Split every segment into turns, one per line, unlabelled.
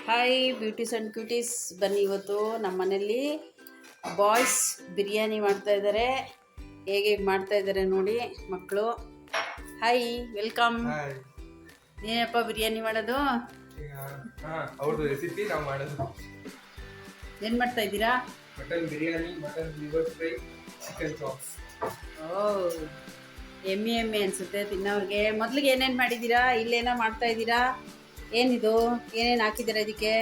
Hi beauties and ಕ್ಯೂಟೀಸ್, ಬನ್ನಿ ಇವತ್ತು ನಮ್ಮ ಮನೆಯಲ್ಲಿ ಬಾಯ್ಸ್ ಬಿರಿಯಾನಿ ಮಾಡ್ತಾಯಿದ್ದಾರೆ. ಹೇಗೆ ಮಾಡ್ತಾಯಿದ್ದಾರೆ ನೋಡಿ ಮಕ್ಕಳು. Hi, welcome. ಏನಪ್ಪ ಬಿರಿಯಾನಿ ಮಾಡೋದು?
ಅವ್ರದ್ದು ರೆಸಿಪಿ ನಾವು ಮಾಡೋದು.
ಏನು ಮಾಡ್ತಾಯಿದ್ದೀರಾ?
Mutton biryani, mutton liver fry, chicken chops.
ಎಮ್ಮೆ ಅನಿಸುತ್ತೆ ತಿನ್ನೋರಿಗೆ. ಮೊದಲಿಗೆ ಏನೇನು ಮಾಡಿದ್ದೀರಾ? ಇಲ್ಲೇನೋ ಮಾಡ್ತಾಯಿದ್ದೀರಾ? ಏನಿದು? ಏನೇನು ಹಾಕಿದ್ದೀರಾ ಇದಕ್ಕೆ?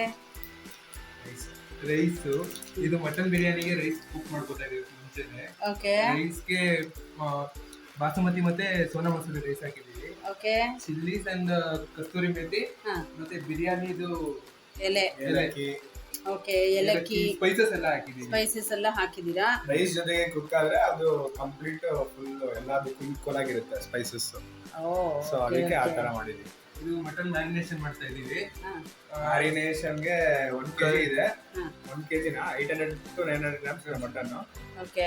ರೈಸು. ಇದು ಮಟನ್ ಬಿರಿಯಾನಿಗೆ ರೈಸ್ ಕುಕ್ ಮಾಡ್ಕೊತಾ ಇದೀವಿ ಮುಂಚೆನೆ.
ಓಕೆ.
ರೈಸ್ಗೆ ಬಾಸುಮತಿ ಮತ್ತೆ ಸೋನಾ ಮಸೂರಿ ರೈಸ್ ಹಾಕಿದ್ದೀವಿ.
ಓಕೆ.
ಚಿಲ್ಲೀಸ್ ಅಂಡ್ ಕಸ್ತೂರಿ ಮೆಥಿ ಮತ್ತೆ ಬಿರಿಯಾನಿದು
ಎಲೆ.
ಏಲಕ್ಕಿ.
ಓಕೆ, ಏಲಕ್ಕಿ,
ಸ್ಪೈಸಸ್ ಎಲ್ಲ ಹಾಕಿದ್ದೀವಿ.
ಸ್ಪೈಸಸ್ ಎಲ್ಲ ಹಾಕಿದ್ದೀರಾ.
ರೈಸ್ ಜೊತೆಗೆ ಕುಕ್ ಆದ್ರೆ ಅದು ಕಂಪ್ಲೀಟ್ ಫುಲ್ ಎಲ್ಲದಕ್ಕೂ ಈಕ್ವಲ್ ಆಗಿರುತ್ತೆ ಸ್ಪೈಸಸ್. ಸೊ ಅದಕ್ಕೆ ಆ ತರ ಮಾಡಿದ್ವಿ.
ಇದು ಮಟನ್ ಮ್ಯಾರಿನೇಷನ್ ಮಾಡ್ತಾ ಇದೀವಿ.
ಮ್ಯಾರಿನೇಷನ್ಗೆ 1 kg ಇದೆ. 1 kg 800 to 900 grams mutton.
Okay.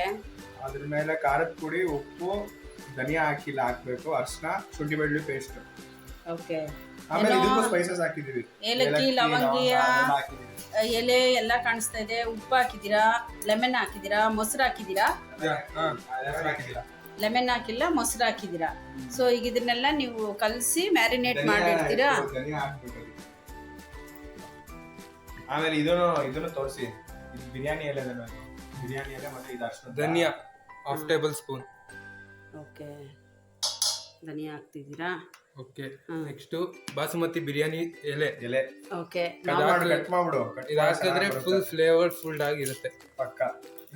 ಅದ್ರ ಮೇಲೆ ಖಾರದ ಪುಡಿ, ಉಪ್ಪು, ಧನಿಯಾ ಹಾಕ್ಬೇಕು, ಅರಿಶಿನ, ಶುಂಠಿ ಬೆಳ್ಳುಳ್ಳಿ ಪೇಸ್ಟ್.
ಓಕೆ.
ಆಮೇಲೆ ಇದಕ್ಕೂ ಸ್ಪೈಸಸ್ ಹಾಕಿದೀವಿ.
ಏಲಕ್ಕಿ, ಲವಂಗಿಯ ಎಲೆ ಎಲ್ಲ ಕಾಣಿಸ್ತಾ ಇದೆ. ಉಪ್ಪು ಹಾಕಿದ್ದೀರಾ, ಲೆಮನ್ ಹಾಕಿದ್ದೀರಾ, ಮೊಸರು ಹಾಕಿದ್ದೀರಾ? ಲೆಮನ್ ಹಾಕಿಲ್ಲ, ಮೊಸರು ಹಾಕಿದ್ದೀರಾ. ಸೊ ಈಗ ಇದನ್ನೆಲ್ಲ ನೀವು ಕಲಸಿ ಮ್ಯಾರಿನೇಟ್ ಮಾಡಿರ್ತೀರಾ.
ಆಮೇಲೆ ಇದನ್ನು ತೋರಿಸಿ. ಇದು ಬಿರಿಯಾನಿ ಎಲೆ, ಬಿರಿಯಾನಿ ಎಲೆ ಮತ್ತೆ ಇದು ಅರಿಶಿನ,
ಧನಿಯಾ 1/2 ಟೇಬಲ್ ಸ್ಪೂನ್.
ಓಕೆ, ಧನಿಯಾ ಹಾಕ್ತಿದ್ದೀರಾ.
ಓಕೆ. ನೆಕ್ಸ್ಟ್ ಬಾಸುಮತಿ ಬಿರಿಯಾನಿ ಎಲೆ.
ಓಕೆ.
ಕಟ್ ಮಾಡ್ಬಿಡು.
ಇದು ಹಾಕಿದ್ರೆ ಫುಲ್ ಫ್ಲೇವರ್ಫುಲ್ ಆಗಿರುತ್ತೆ
ಪಕ್ಕ.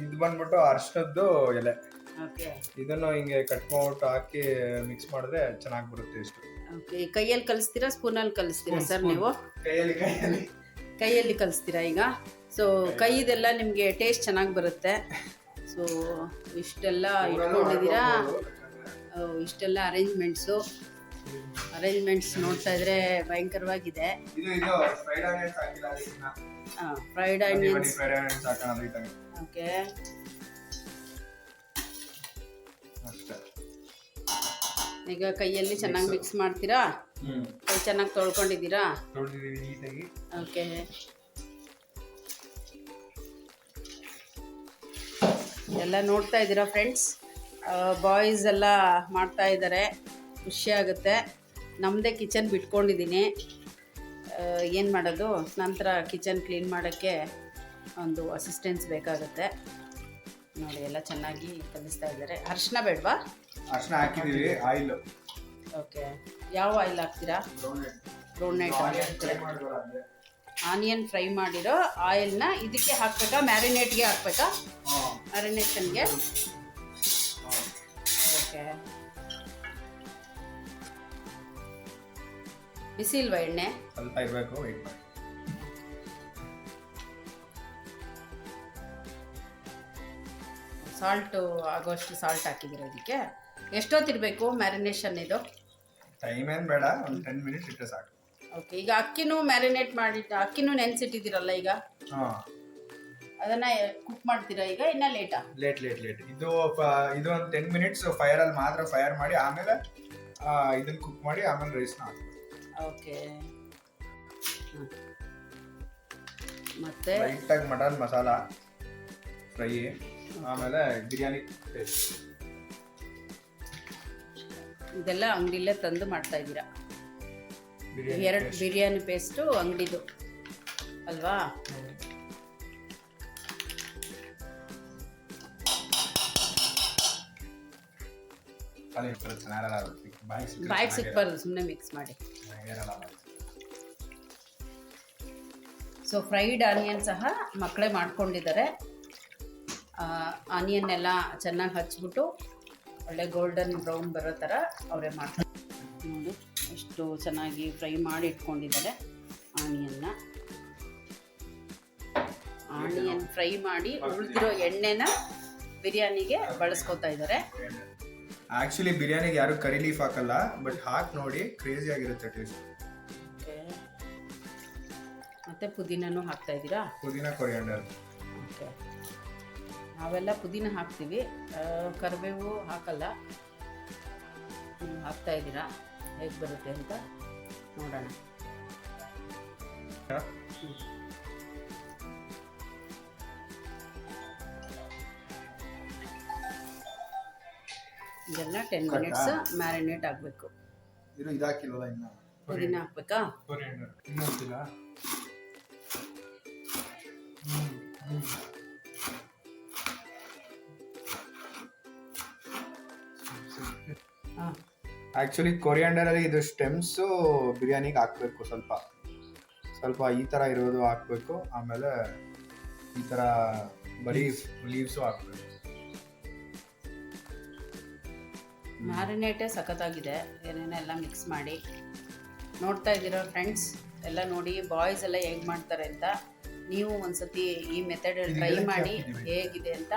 ಇದು ಬಂದ್ಬಿಟ್ಟು ಅರಿಶಿನದ್ದು ಎಲೆ.
ಓಕೆ.
ಇದನ್ನು ಹಿಂಗೆ ಕಟ್ ಮಾಡ್ಬಿಟ್ಟು ಹಾಕಿ ಮಿಕ್ಸ್ ಮಾಡಿದ್ರೆ ಚೆನ್ನಾಗಿ ಬರುತ್ತೆ ಟೇಸ್ಟ್.
ಓಕೆ. ಕೈಯಲ್ಲಿ ಕಲಿಸ್ತೀರಾ, ಸ್ಪೂನಲ್ಲಿ ಕಲಿಸ್ತೀರಾ ಸರ್ ನೀವು? ಕೈಯಲ್ಲಿ ಕಲಿಸ್ತೀರಾ ಈಗ. ಸೊ ಕೈದೆಲ್ಲ ನಿಮಗೆ ಟೇಸ್ಟ್ ಚೆನ್ನಾಗಿ ಬರುತ್ತೆ. ಸೊ ಇಷ್ಟೆಲ್ಲ ಇಟ್ಕೊಂಡಿದ್ದೀರಾ. ಇಷ್ಟೆಲ್ಲ ಅರೇಂಜ್ಮೆಂಟ್ಸ್ ನೋಡ್ತಾ ಇದ್ರೆ ಭಯಂಕರವಾಗಿದೆ. Fried onions. ಓಕೆ. ಈಗ ಕೈಯಲ್ಲಿ ಚೆನ್ನಾಗಿ ಮಿಕ್ಸ್ ಮಾಡ್ತೀರಾ? ಕೈ ಚೆನ್ನಾಗಿ ತೊಳ್ಕೊಂಡಿದ್ದೀರಾ? ಓಕೆ. ಎಲ್ಲ ನೋಡ್ತಾ ಇದ್ದೀರಾ ಫ್ರೆಂಡ್ಸ್. ಬಾಯ್ಸ್ ಎಲ್ಲ ಮಾಡ್ತಾ ಇದ್ದಾರೆ, ಖುಷಿ ಆಗುತ್ತೆ. ನಮ್ಮದೇ ಕಿಚನ್ ಬಿಟ್ಕೊಂಡಿದ್ದೀನಿ. ಏನು ಮಾಡೋದು, ನಂತರ ಕಿಚನ್ ಕ್ಲೀನ್ ಮಾಡೋಕ್ಕೆ ಒಂದು ಅಸಿಸ್ಟೆನ್ಸ್ ಬೇಕಾಗುತ್ತೆ. ನೋಡಿ ಎಲ್ಲ ಚೆನ್ನಾಗಿ ಕಲಿಸ್ತಾ ಇದ್ದಾರೆ. ಅರಿಶಿನ ಬೇಡವಾ?
ಅರಿಶಿನ ಹಾಕಿದ್ದೀವಿ. ಆಯಿಲ್.
ಓಕೆ. ಯಾವ ಆಯಿಲ್ ಹಾಕ್ತೀರಾ? ಗ್ರೌಂಡ್ನಟ್ ಆನಿಯನ್ ಫ್ರೈ ಮಾಡಿರೋ ಆಯಿಲ್ನ ಇದಕ್ಕೆ ಹಾಕ್ಬೇಕಾ? ಮ್ಯಾರಿನೇಟ್ಗೆ ಹಾಕ್ಬೇಕಾ? ಮ್ಯಾರಿನೇಷನ್ಗೆ. ಓಕೆ. ಬಿಸಿ ಇಲ್ವಾ ಎಣ್ಣೆ?
ಸ್ವಲ್ಪ ಇರಬೇಕು, ವೆಯ್ಟ್ ಮಾಡಿ.
ಸಾಲ್ಟು ಆಗೋಷ್ಟು ಸಾಲ್ಟ್ ಹಾಕಿದ್ದೀರಾ ಇದಕ್ಕೆ. ಎಷ್ಟೊತ್ತಿರಬೇಕು ಮ್ಯಾರಿನೇಷನ್ ಇದು?
ಟೈಮ್ ಏನು ಬೇಡ, ಒಂದು 10 ಮಿನಿಟ್ಸ್ ಇಟ್ಟರೆ ಸಾಕು.
ಓಕೆ. ಈಗ ಅಕ್ಕಿನೂ ಮ್ಯಾರಿನೇಟ್ ಮಾಡಿಟ್ಟು ಅಕ್ಕಿನೂ ನೆನೆಸಿಟ್ಟಿದ್ದೀರಲ್ಲ ಈಗ, ಅದನ್ನು ಕುಕ್ ಮಾಡ್ತೀರಾ ಈಗ? ಇನ್ನ ಲೇಟಾ?
ಲೇಟ್. ಇದು ಒಂದು 10 ಮಿನಿಟ್ಸ್ ಫೈರಲ್ಲಿ ಮಾತ್ರ ಫೈರ್ ಮಾಡಿ, ಆಮೇಲೆ ಇದನ್ನ ಕುಕ್ ಮಾಡಿ, ಆಮೇಲೆ ರೈಸ್ನ ಹಾಕಿ.
ಓಕೆ. ಮತ್ತೆ
ಲೈಟಾಗಿ ಮಟನ್ ಮಸಾಲ ಫ್ರೈ, ಆಮೇಲೆ ಬಿರಿಯಾನಿ ಪೇಸ್ಟ್.
ಇದೆಲ್ಲ ಅಂಗಡಿಲೇ ತಂದು ಮಾಡ್ತಾ ಇದ್ದೀರಾ? 2 ಬಿರಿಯಾನಿ ಪೇಸ್ಟು ಅಂಗಡಿದು ಅಲ್ವಾ? ಬಾಯಿಗೆ ಸಿಕ್ಬಾರ್ದು, ಸುಮ್ಮನೆ ಮಿಕ್ಸ್ ಮಾಡಿ. ಸೊ ಫ್ರೈಡ್ ಆನಿಯನ್ ಸಹ ಮಕ್ಕಳೇ ಮಾಡ್ಕೊಂಡಿದ್ದಾರೆ. ಆನಿಯನ್ ಎಲ್ಲ ಚೆನ್ನಾಗಿ ಹಚ್ಬಿಟ್ಟು ಒಳ್ಳೆ ಗೋಲ್ಡನ್ ಬ್ರೌನ್ ಬರೋ ಥರ ಅವರೇ ಮಾಡ್ತಾರೆ. ನೋಡಿ ಎಷ್ಟು ಚೆನ್ನಾಗಿ ಫ್ರೈ ಮಾಡಿ ಇಟ್ಕೊಂಡಿದ್ದಾರೆ ಆನಿಯನ್ ಫ್ರೈ ಮಾಡಿ ಉಳಿದಿರೋ ಎಣ್ಣೆನ ಬಿರಿಯಾನಿಗೆ ಬಳಸ್ಕೊತಾ ಇದ್ದಾರೆ.
ಆಕ್ಚುಲಿ ಬಿರಿಯಾನಿಗೆ ಯಾರು ಕರಿ ಲೀಫ್ ಹಾಕಲ್ಲ, ಬಟ್ ಹಾಕಿ ನೋಡಿ, ಕ್ರೇಜಿ ಆಗಿರುತ್ತೆ ಟೇಸ್ಟ್.
ಓಕೆ. ಮತ್ತೆ ಪುದೀನನೂ ಹಾಕ್ತಾ ಇದ್ದೀರಾ?
ಪುದೀನ, ಕೊರಿಯಾಂಡರ್.
ಓಕೆ. ನಾವೆಲ್ಲ ಪುದೀನ ಹಾಕ್ತೀವಿ, ಕರಿಬೇವು ಹಾಕಲ್ಲ. ಹಾಕ್ತಾ ಇದ್ದೀರಾ, ಹೇಗೆ ಬರುತ್ತೆ ಅಂತ ನೋಡೋಣ. ಇದೆಲ್ಲ 10 ಮಿನಿಟ್ಸ್ ಮ್ಯಾರಿನೇಟ್ ಆಗಬೇಕು.
ಇದು ಇದಾಕಿಲ್ವಲ್ಲ ಇನ್ನ
ಪುದೀನ ಹಾಕ್ಬೇಕಾ?
ಕೊರಿಯಂಡರ್ ಇನ್ನೂ ಗೊತ್ತಿಲ್ಲ.
ಹಾಂ,
ಆಕ್ಚುಲಿ ಕೊರಿಯಾಂಡರ್ ಅಲ್ಲಿ ಇದು ಸ್ಟೆಮ್ಸ್ ಬಿರಿಯಾನಿಗೆ ಹಾಕ್ಬೇಕು. ಸ್ವಲ್ಪ ಸ್ವಲ್ಪ ಈ ತರ ಇರೋದು ಹಾಕ್ಬೇಕು. ಆಮೇಲೆ ಈ ತರ ಬರೀ ಲೀವ್ಸು ಹಾಕ್ಬೇಕು.
ಮ್ಯಾರಿನೇಟೇ ಸಖತ್ತಾಗಿದೆ. ಏನೇನೆಲ್ಲ ಮಿಕ್ಸ್ ಮಾಡಿ ನೋಡ್ತಾ ಇದ್ದೀರಾ ಫ್ರೆಂಡ್ಸ್. ಎಲ್ಲ ನೋಡಿ ಬಾಯ್ಸ್ ಎಲ್ಲ ಹೇಗೆ ಮಾಡ್ತಾರೆ ಅಂತ. ನೀವು ಒಂದ್ಸತಿ ಈ ಮೆಥಡ್ ಟ್ರೈ ಮಾಡಿ ಹೇಗಿದೆ ಅಂತ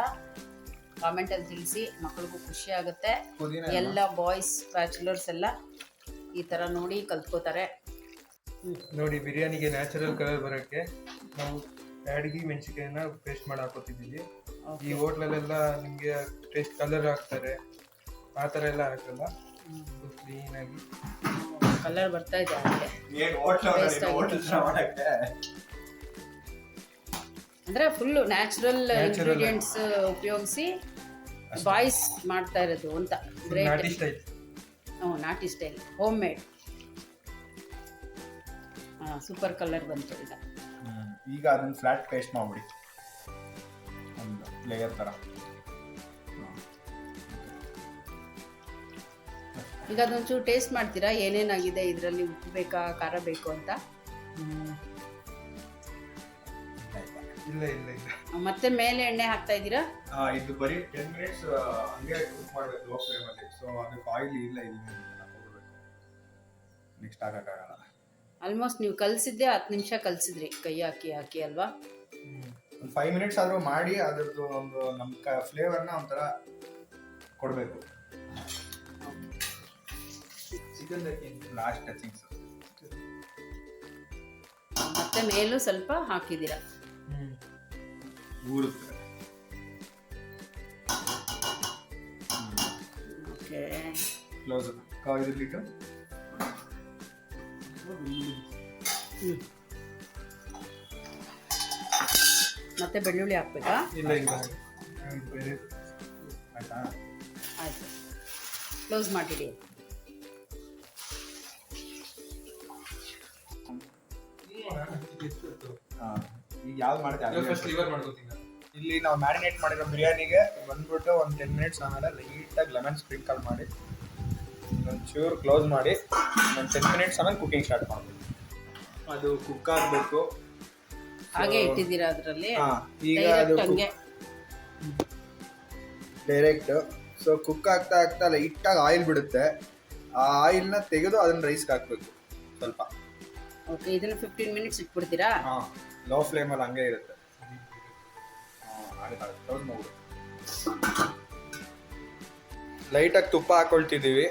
ಕಾಮೆಂಟಲ್ಲಿ ತಿಳಿಸಿ. ಮಕ್ಕಳಿಗೂ ಖುಷಿ ಆಗುತ್ತೆ. ಎಲ್ಲ ಬಾಯ್ಸ್ ಬ್ಯಾಚುಲರ್ಸ್ ಎಲ್ಲ ಈ ಥರ ನೋಡಿ ಕಲ್ತ್ಕೋತಾರೆ.
ನೋಡಿ, ಬಿರಿಯಾನಿಗೆ ನ್ಯಾಚುರಲ್ ಕಲರ್ ಬರೋಕ್ಕೆ ನಾವು ಬ್ಯಾಡಗಿ ಮೆಣಸಿನ್ಕಾಯಿನ ಪೇಸ್ಟ್ ಮಾಡಿ ಹಾಕೋತಿದ್ದೀವಿ. ಈ ಹೋಟ್ಲಲ್ಲೆಲ್ಲ ನಿಮಗೆ ಟೇಸ್ಟ್ ಕಲರ್ ಹಾಕ್ತಾರೆ, ಆ ಥರ ಎಲ್ಲ ಹಾಕಲ್ಲ. ಕ್ಲೀನಾಗಿ
ಕಲರ್ ಬರ್ತಾ ಇದೆ ಹಾಗೆ. ಅಂದರೆ ಫುಲ್ಲು ನ್ಯಾಚುರಲ್ ಇಂಗ್ರೀಡಿಯೆಂಟ್ಸ್ ಉಪಯೋಗಿಸಿ ಬಾಯ್ಸ್ ಮಾಡ್ತಾ ಇರೋದು ಅಂತ. ಗ್ರೇಟ್.
ನಾಟಿ ಸ್ಟೈಲ್.
ಹ್ಞೂ, ನಾಟಿ ಸ್ಟೈಲ್, ಹೋಮ್ ಮೇಡ್. ಹಾಂ, ಸೂಪರ್ ಕಲರ್ ಬಂತು ಈಗ.
ಈಗ ಅದನ್ನ ಫ್ಲಾಟ್ ಪೇಸ್ಟ್ ಮಾಡ್ಬಿಡಿ, ಒಂದು ಲೇಯರ್ ತರ.
ಈಗ ಅದೊಂಚೂರು ಟೇಸ್ಟ್ ಮಾಡ್ತೀರಾ ಏನೇನಾಗಿದೆ ಇದರಲ್ಲಿ? ಉಪ್ಪು ಬೇಕಾ, ಖಾರ ಬೇಕು ಅಂತ?
ಇಲ್ಲ ಇಲ್ಲ ಇಲ್ಲ.
ಮತ್ತೆ ಮೇಲೆ ಎಣ್ಣೆ ಹಾಕ್ತಾ ಇದ್ದೀರಾ?
ಇದು ಬರೀ 10 ಮಿನಿಟ್ಸ್ ಹಂಗೆ ಕುಕ್ ಮಾಡಬೇಕು ಲೋ ಫ್ಲೇಮ್ ಅಲ್ಲಿ. ಸೊ ಅದಕ್ಕೆ ಆಯಿಲ್ ಇಲ್ಲ, ಇಲ್ಲಿ ಹಾಕೋಬೇಕು. ನೆಕ್ಸ್ಟ್ ಹಾಕಕ್ಕಾಗಲ್ಲ.
ಆಲ್ಮೋಸ್ಟ್ ನೀವು ಕಲಸಿದ್ದೆ 10 ನಿಮಿಷ ಕಲಸಿದ್ರಿ, ಕೈ ಹಾಕಿ ಹಾಕಿ ಅಲ್ವಾ?
ಒಂದು 5 ಮಿನಿಟ್ಸ್ ಆದರೂ ಮಾಡಿ ಅದ್ರದ್ದು ಒಂದು ನಮ್ಮ ಫ್ಲೇವರ್ನ ಒಂಥರ ಕೊಡಬೇಕು. ಲಾಸ್ಟ್ ಟಚಿಂಗ್ಸ್.
ಮತ್ತೆ ಮೇಲೂ ಸ್ವಲ್ಪ ಹಾಕಿದ್ದೀರಾ.
ಊರುತ್ತೆ.
ಓಕೆ,
ಕ್ಲೋಸ್ ಇಟ್ಬಿಟ್ಟು
ಮತ್ತೆ ಬೆಳ್ಳುಳ್ಳಿ ಹಾಕ್ಬೇಕಾ?
ಇಲ್ಲ ಇಲ್ಲ,
ಆಯ್ತಾ?
ಆಯ್ತು, ಕ್ಲೋಸ್ ಮಾಡಿಡಿ.
ಈಗ ಯಾವ್ದು ಮಾಡ್ತೀವಿ
ಫಸ್ಟ್ ಲಿವರ್ ಮಾಡ್ಕೋತೀನಿ.
ಇಲ್ಲಿ ನಾವು ಮ್ಯಾರಿನೇಟ್ ಮಾಡಿರೋ ಬಿರಿಯಾನಿಗೆ ಬಂದ್ಬಿಟ್ಟು ಒಂದು 10 ಮಿನಿಟ್ಸ್ ಆಮೇಲೆ ಲೈಟಾಗಿ ಲೆಮನ್ ಸ್ಪ್ರಿಂಕಲ್ ಮಾಡಿ ಒಂಚೂರು ಕ್ಲೋಸ್ ಮಾಡಿ ಒಂದು 10 ಮಿನಿಟ್ಸ್ ಆಮೇಲೆ ಕುಕಿಂಗ್ ಸ್ಟಾರ್ಟ್ ಮಾಡಬೇಕು. ಅದು ಕುಕ್ ಆಗಬೇಕು.
ಹಾಗೆ ಇಟ್ಟಿದ್ದೀರಾ ಅದರಲ್ಲಿ?
ಈಗ ಅದು
ಹಂಗೆ
ಡೈರೆಕ್ಟ್. ಸೊ ಕುಕ್ ಆಗ್ತಾ ಆಗ್ತಾ ಲೈಟಾಗಿ ಆಯಿಲ್ ಬಿಡುತ್ತೆ. ಆ ಆಯಿಲ್ನ ತೆಗೆದು ಅದನ್ನ ರೈಸ್ಗೆ ಹಾಕ್ಬೇಕು ಸ್ವಲ್ಪ.
ಓಕೆ, ಇದನ್ನ 15 ಮಿನಿಟ್ಸ್ ಇಟ್ಬಿಡ್ತೀರಾ?
ಲೋ ಫ್ಲೇಮಲ್ಲಿ ಹಂಗೆ ಇರುತ್ತೆ. ಕ್ಲೋಸ್ ಮಾಡ್ಬಿಡು. ಲೈಟಾಗಿ ತುಪ್ಪ ಹಾಕೊಳ್ತಿದ್ದೀವಿ,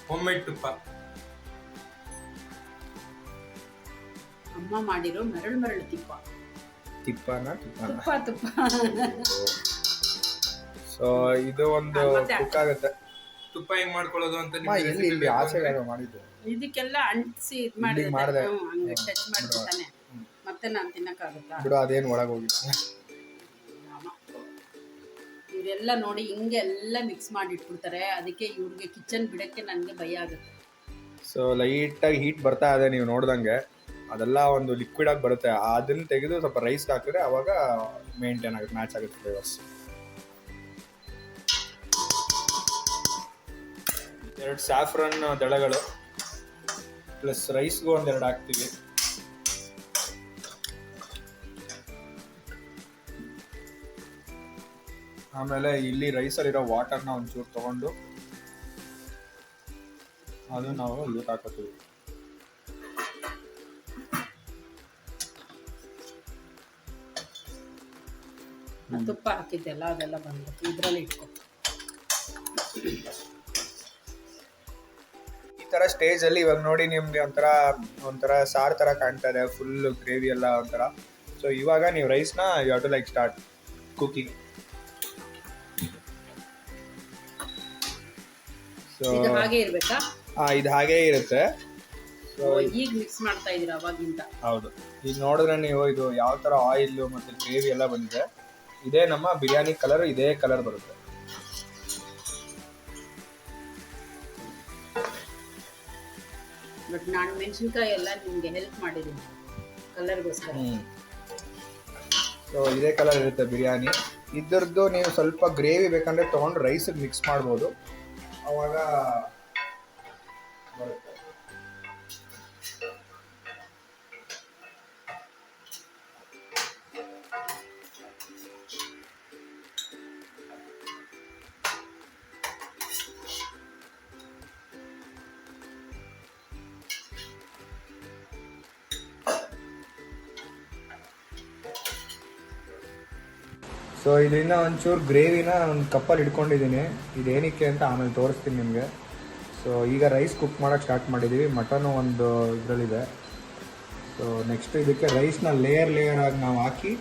ಹೋಮ್ ಮೇಡ್ ತುಪ್ಪ.
ಅಮ್ಮ ಮಾಡಿರೋ ಮರಳು ತುಪ್ಪ.
ತುಪ್ಪನ
ತುಪ್ಪ.
ಸೊ ಇದು ಒಂದು ಕುಕ್ ಆಗುತ್ತೆ.
ತುಪ್ಪ ಹೆಂಗ್ ಮಾಡ್ಕೊಳ್ಳೋದು ಅಂತ
ಇಲ್ಲಿ ಆಸೆ ಮಾಡಿದ್ದು.
ಇದಕ್ಕೆಲ್ಲ ಅಂಟಿಸಿ ಇದು ಮಾಡಿದ್ರೆ ಹಂಗೆ ಟಚ್ ಮಾಡ್ಬಿಡ್ತಾನೆ. ಮತ್ತೆ ನಾನು ತಿನ್ನಕ್ಕಾಗುತ್ತಾ?
ಬಿಡು, ಅದೇನು ಒಳಗೆ ಹೋಗಿತ್ತು.
ಇವರೆಲ್ಲ ನೋಡಿ ಹಿಂಗೆಲ್ಲ ಮಿಕ್ಸ್ ಮಾಡಿ ಇಟ್ಬಿಡ್ತಾರೆ. ಅದಕ್ಕೆ ಇವ್ರಿಗೆ ಕಿಚನ್ ಬಿಡಕ್ಕೆ ನನಗೆ ಭಯ ಆಗುತ್ತೆ.
ಸೊ ಲೈಟಾಗಿ ಹೀಟ್ ಬರ್ತಾ ಇದೆ, ನೀವು ನೋಡ್ದಂಗೆ ಅದೆಲ್ಲ ಒಂದು ಲಿಕ್ವಿಡ್ ಆಗಿ ಬರುತ್ತೆ. ಅದನ್ನ ತೆಗೆದು ಸ್ವಲ್ಪ ರೈಸ್ಗೆ ಹಾಕಿದ್ರೆ ಅವಾಗ ಮೇಂಟೈನ್ ಆಗುತ್ತೆ, ಮ್ಯಾಚ್ ಆಗುತ್ತೆ ಫ್ಲೇವರ್ಸ್. 2 ಸ್ಯಾಫ್ರನ್ ದಳಗಳು ಪ್ಲಸ್ ರೈಸ್ಗೂ 1-2 ಹಾಕ್ತೀವಿ. ಆಮೇಲೆ ಇಲ್ಲಿ ರೈಸಲ್ಲಿರೋ ವಾಟರ್ನ ಒಂಚೂರು ತಗೊಂಡು ಅದು ನಾವು ಇದಕ್ಕೆ ಹಾಕೋತೀವಿ.
ತುಪ್ಪ ಹಾಕಿದ್ದೆಲ್ಲ ಅದೆಲ್ಲ ಬಂದ್ಬಿಟ್ಟು ಇದರಲ್ಲಿ ಇಟ್ಕೊ.
ಈ ತರ ಸ್ಟೇಜ್ ಅಲ್ಲಿ ಇವಾಗ ನೋಡಿ ನಿಮ್ಗೆ ಒಂಥರ ಸಾರು ತರ ಕಾಣ್ತಾ ಇದೆ, ಫುಲ್ ಗ್ರೇವಿ ಎಲ್ಲ ಒಂಥರ. ಸೊ ಇವಾಗ ನೀವು ರೈಸ್ನ you have to like start cooking. So
ಇದು ಹಾಗೆ ಇರಬೇಕಾ?
ಇದು ಹಾಗೇ ಇರುತ್ತೆ. ಸೊ
ಈಗ ಮಿಕ್ಸ್ ಮಾಡ್ತಾ ಇದೀರ ಅವಾಗಿಂದ.
ಹೌದು, ಈಗ ನೋಡಿದ್ರೆ ನೀವು ಇದು ಯಾವ ತರ ಆಯಿಲ್ ಮತ್ತೆ ಗ್ರೇವಿ ಎಲ್ಲ ಬಂದಿದೆ, ಇದೇ ನಮ್ಮ ಬಿರಿಯಾನಿ ಕಲರ್, ಇದೇ ಕಲರ್ ಬರುತ್ತೆ.
ಬಟ್ ನಾನು ಮೆಣಸಿನ್ಕಾಯಿ ಎಲ್ಲ ನಿಮ್ಗೆ ಹೆಲ್ಪ್ ಮಾಡಿದ್ದೀನಿ ಕಲರ್ಗೋಸ್ಕರ.
ಸೊ ಇದೇ ಕಲರ್ ಇರುತ್ತೆ ಬಿರಿಯಾನಿ. ಇದರದ್ದು ನೀವು ಸ್ವಲ್ಪ ಗ್ರೇವಿ ಬೇಕಂದ್ರೆ ತೊಗೊಂಡು ರೈಸಿಗೆ ಮಿಕ್ಸ್ ಮಾಡ್ಬೋದು, ಅವಾಗ ಬರುತ್ತೆ. ಸೊ ಇದರಿಂದ ಒಂಚೂರು ಗ್ರೇವಿನ ಒಂದು ಕಪ್ಪಲ್ಲಿ ಇಟ್ಕೊಂಡಿದ್ದೀನಿ. ಇದೇನಕ್ಕೆ ಅಂತ ಆಮೇಲೆ ತೋರಿಸ್ತೀನಿ ನಿಮಗೆ. ಸೊ ಈಗ ರೈಸ್ ಕುಕ್ ಮಾಡೋಕ್ಕೆ ಸ್ಟಾರ್ಟ್ ಮಾಡಿದ್ದೀವಿ. ಮಟನು ಒಂದು ಇದರಲ್ಲಿದೆ. ಸೊ ನೆಕ್ಸ್ಟ್ ಇದಕ್ಕೆ ರೈಸ್ನ ಲೇಯರ್ ಆಗಿ ನಾವು ಹಾಕಿ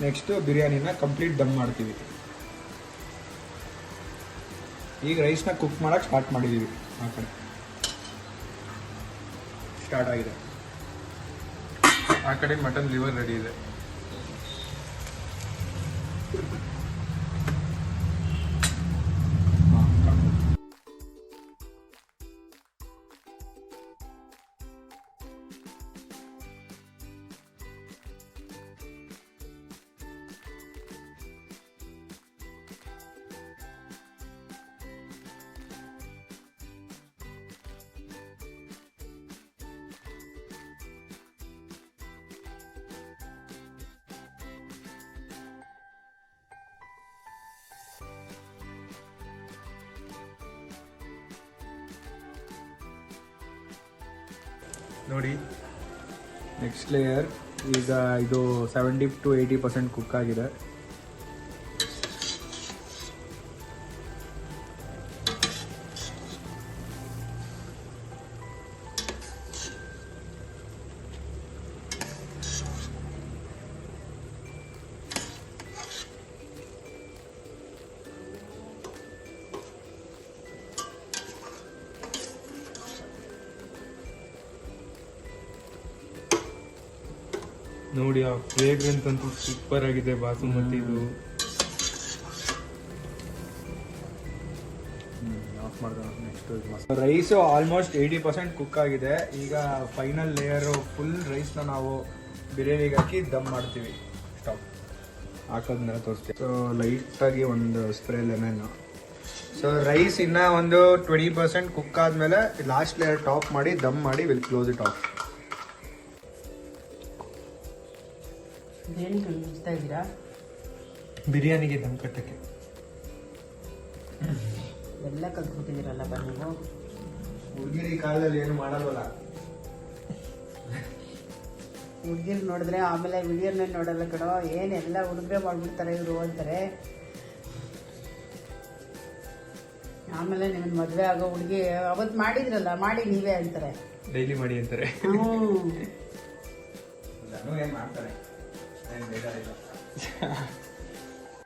ನೆಕ್ಸ್ಟು ಬಿರಿಯಾನಿನ ಕಂಪ್ಲೀಟ್ ದಮ್ ಮಾಡ್ತೀವಿ. ಈಗ ರೈಸ್ನ ಕುಕ್ ಮಾಡೋಕ್ಕೆ ಸ್ಟಾರ್ಟ್ ಮಾಡಿದ್ದೀವಿ. ಆ ಕಡೆ ಸ್ಟಾರ್ಟ್ ಆಗಿದೆ,
ಆ ಕಡೆ ಮಟನ್ ಲಿವರ್ ರೆಡಿ ಇದೆ.
ನೋಡಿ ನೆಕ್ಸ್ಟ್ ಲೇಯರ್. ಈಗ ಇದು 70 to 80% ಕುಕ್ ಆಗಿದೆ.
ನೋಡಿ ಆ ಫ್ರೇಗ್ರೆನ್ಸ್ ಅಂತೂ ಸೂಪರ್ ಆಗಿದೆ ಬಾಸುಮತಿದು.
ಆಫ್ ಮಾಡೋಣ. ನೆಕ್ಸ್ಟ್ ರೈಸು ಆಲ್ಮೋಸ್ಟ್ 80% ಕುಕ್ ಆಗಿದೆ. ಈಗ ಫೈನಲ್ ಲೇಯರು ಫುಲ್ ರೈಸ್ನ ನಾವು ಬಿರಿಯಾನಿಗೆ ಹಾಕಿ ದಮ್ ಮಾಡ್ತೀವಿ. ಸ್ಟಾಪ್ ಹಾಕೋದ್ಮೇಲೆ ತೋರಿಸ್ತೀವಿ. ಸೊ ಲೈಟಾಗಿ ಒಂದು ಸ್ಪ್ರೇ ಲೆಮನ್ನು. ಸೊ ರೈಸ್ ಇನ್ನೂ ಒಂದು 20% ಕುಕ್ ಆದಮೇಲೆ ಲಾಸ್ಟ್ ಲೇಯರ್ ಟಾಪ್ ಮಾಡಿ ದಮ್ ಮಾಡಿ ವಿಲ್ ಕ್ಲೋಸ್ ಇಟ್ ಆಫ್.
ಏನು ಕಲಿಸ್ತಾ ಇದ್ದೀರಾ?
ಬಿರಿಯಾನಿಗೆ ದಮ್ ಕಟ್ಟಕ್ಕೆ
ಎಲ್ಲ ಕಲ್ತ್ಬಿಟ್ಟಿದ್ದೀರಲ್ಲ ನೀವು.
ಹುಡುಗಿರಿ ಕಾಲದಲ್ಲಿ ಏನು ಮಾಡಲ್ವಲ್ಲ.
ಹುಡುಗಿರು ನೋಡಿದ್ರೆ ಆಮೇಲೆ ವಿಡಿಯೋನೇ ನೋಡಲ್ಲ ಕಣೋ. ಏನೆಲ್ಲ ಹುಡುಗರೇ ಮಾಡ್ಬಿಡ್ತಾರೆ ಇವರು ಅಂತಾರೆ. ಆಮೇಲೆ ನಿಮ್ಮನ್ನ ಮದುವೆ ಆಗೋ ಹುಡುಗಿ ಅವತ್ತು ಮಾಡಿದ್ರಲ್ಲ ಮಾಡಿ ನೀವೇ ಅಂತಾರೆ,
ಡೈಲಿ ಮಾಡಿ ಅಂತಾರೆ.
ಮಾಡ್ತಾರೆ.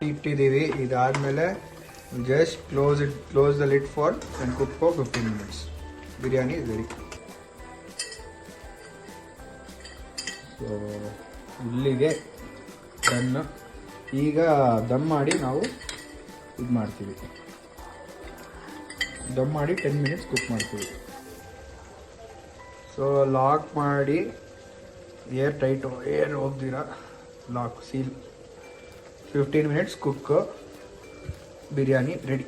ಇಟ್ಟಿದ್ದೀವಿ. ಇದಾದ್ಮೇಲೆ just close the lid for and cook for 15 minutes. Biryani is ready. So ಇಲ್ಲಿಗೆ ಡನ್. ಈಗ ದಮ್ ಮಾಡಿ ನಾವು ಇದು ಮಾಡ್ತೀವಿ. ದಮ್ ಮಾಡಿ 10 minutes ಕುಕ್ ಮಾಡ್ತೀವಿ. ಸೊ ಲಾಕ್ ಮಾಡಿ ಏರ್ ಟೈಟು, ಏರ್ ಹೋಗ್ದಿರ lock seal. 15 minutes cook. Biryani ready.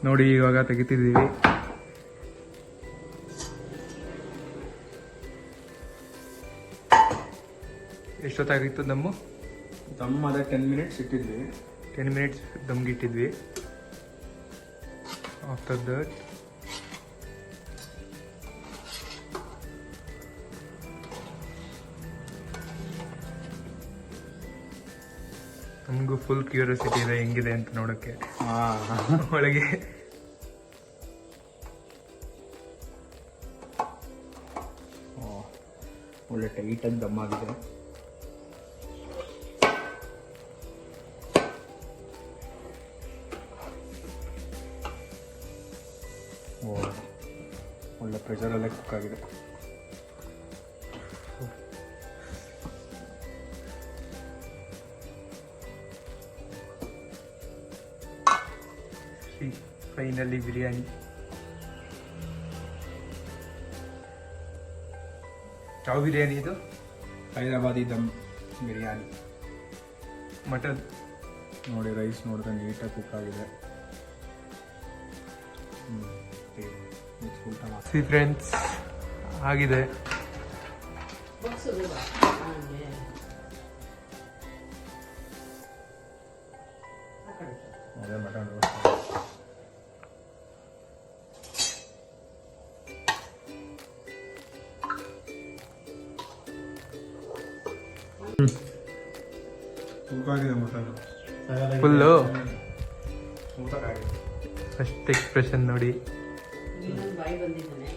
ನೋಡಿ ಇವಾಗ ತೆಗಿತಿದ್ದೀವಿ. ಎಷ್ಟೊತ್ತಾಗಿತ್ತು ದಮ್ಮು?
ದಮ್ ಅದೇ 10 minutes ಇಟ್ಟಿದ್ವಿ.
10 minutes ದಮ್ಗೆ ಇಟ್ಟಿದ್ವಿ. ಆಫ್ಟರ್ ದಟ್ ನಮಗೂ ಫುಲ್ ಕ್ಯೂರಿಯಾಸಿಟಿ ಇದೆ ಹೆಂಗಿದೆ ಅಂತ ನೋಡೋಕ್ಕೆ. ಒಳಗೆ
ಒಳ್ಳೆ ಟೈಟಾಗಿ ದಮ್ ಆಗಿದೆ. ಒಳ್ಳೆ ಪ್ರೆಷರಲ್ಲೇ ಕುಕ್ ಆಗಿದೆ.
ಫೈನಲಿ ಬಿರಿಯಾನಿ. ಯಾವ ಬಿರಿಯಾನಿ ಇದು?
ಹೈದರಾಬಾದಿ ದಮ್ ಬಿರಿಯಾನಿ.
ಮಟನ್
ನೋಡಿ, ರೈಸ್ ನೋಡಿದ್ರೆ ನೀಟಾಗಿ ಕುಕ್ ಆಗಿದೆ.
ಸಿ ಫ್ರೆಂಡ್ಸ್, ಆಗಿದೆ.
ಅದೇ ಮಟನ್ ಕುಕ್ ಆಗಿದೆ. ಮಟನ್
ಫುಲ್ಲು
ಸೂಪರಾಗಿದೆ.
ಫಸ್ಟ್ ಎಕ್ಸ್ಪ್ರೆಷನ್ ನೋಡಿ.
ಇನ್ನೊಂದು ಬಾಯಿ ಬಂದಿದ್ದಾನೆ.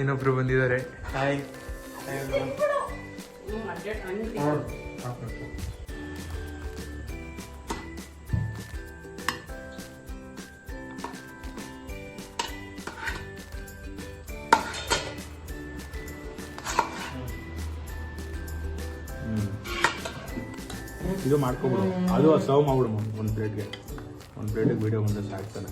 ಇನ್ನೊಬ್ರು ಬಂದಿದ್ದಾರೆ.
ಹಾಯ್.
ಅಡ್ಜಸ್ಟ್ ಹಣ್ಣು
ಹಾಕ್ಬೇಕು. ಇದು ಮಾಡ್ಕೊಬಿಡು, ಅದು ಸರ್ವ್ ಮಾಡ್ಬಿಡು ಒಂದು ಪ್ಲೇಟ್ಗೆ ವಿಡಿಯೋ ಮುಂದೆ ಸಾಕ್ತಾನೆ.